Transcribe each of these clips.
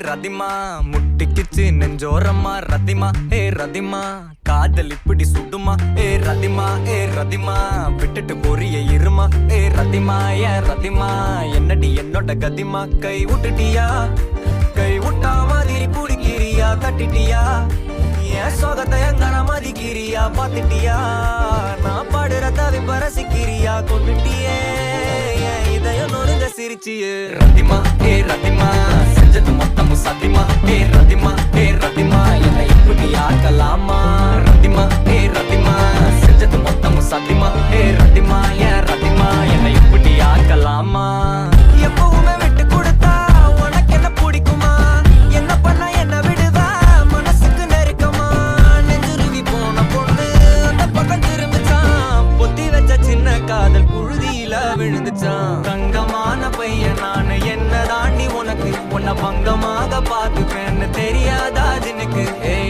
ரதிமா முட்டிக்கிச்சு நெஞ்சோரமா ரதிமா ரதிமா காதல் இப்படி சுடுமா ரதிமா ரதிமா விட்டுட்டு பொரிய இருமா ரதிமா ரதிமா என்னடி என்னோட கதிமா கை விட்டுட்டியா கை விட்டா மாதிரி பிடிக்கிறியா தட்டிட்டியா என் சோகத்தை எங்கன மதிக்கிறியா பாத்துட்டியா நான் பாடுற தவி பரசிக்கிறியா கொண்டுட்டியே இதயம் நொறுங்க சிரிச்சியே ரதிமா ரதிமா செஞ்சது மொத்தமும் சத்தியமா ரதிமா ரதிமா என்னை இப்படி ஆக்கலாமா ரதிமா ரதிமா செஞ்சது மொத்தமும் சத்தியமா ரதிமா ரதிமா என்னை இப்படி ஆக்கலாமா எப்பவுமே விட்டு கொடுத்தா உனக்கு என்ன பிடிக்குமா என்ன பண்ண என்ன விடுவா மனசுக்கு நெருக்கமா நெஞ்சுருவி போன பொண்ணு அந்த பக்கம் திரும்பிச்சான் பொத்தி வச்ச சின்ன காதல் புழுதியில விழுந்துச்சான் தங்கமான பையன் நானு என்ன தாண்டி உனக்கு உன்னை பங்கமாக பாத்துப்பேன்னு தெரியாதா ஜினுக்கு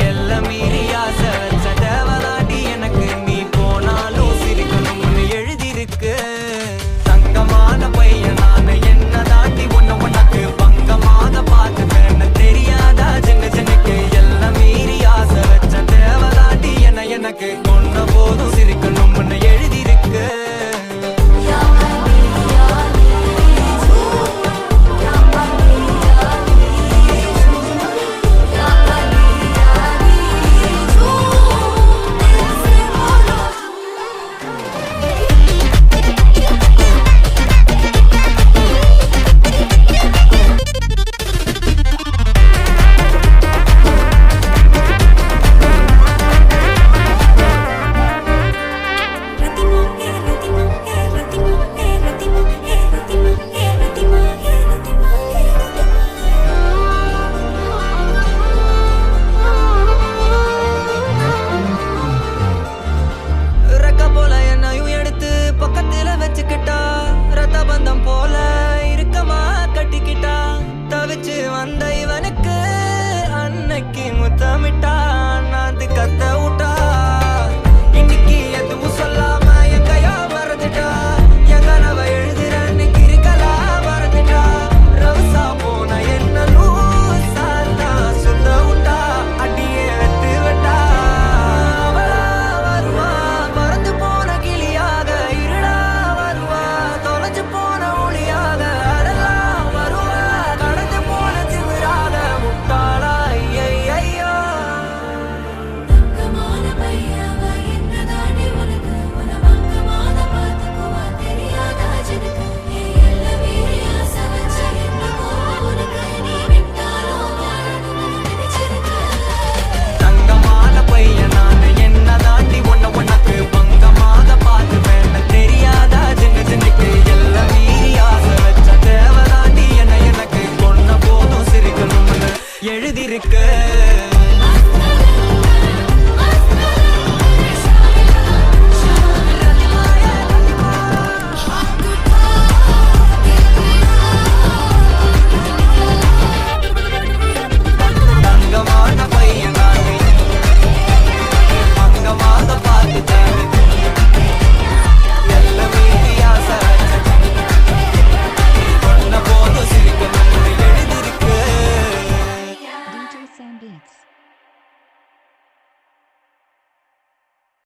எல்லாம் மீறி ஆசை வச்ச தேவதாண்டி எனக்கு நீ போனாலும் சிரிக்கணும்னு எழுதிருக்கு தங்கமான பையன் நானு என்ன தாண்டி உனக்கு பங்கமாக பாத்துப்பேன்னு தெரியாதா ஜினுக்கு எல்லாம் மீறி ஆசை வச்ச தேவதாண்டி எனக்கு கொன்ன போதும் சிரிக்கணும்னு எழுதிருக்கு போல இருக்கமா கட்டிக்கிட்டா தவிச்சு வந்த இவனுக்கு அன்னைக்கு முத்தமிட்டா நான் கத்த விட்டா இன்னைக்கு எதுவும் சொல்லாம என் கையா மறந்துட்டா என் கனவை எழுதுறன்னு கிரிக்கலா மறந்துட்டா ரவுசா போன என்ன லூசாலா சுத்த விட்டா அடியே வெத்து விட்டா அவளா வருவா மறந்து போன கிளியாக இருடா வருவா தொலைஞ்சு போன எழுதிருக்கு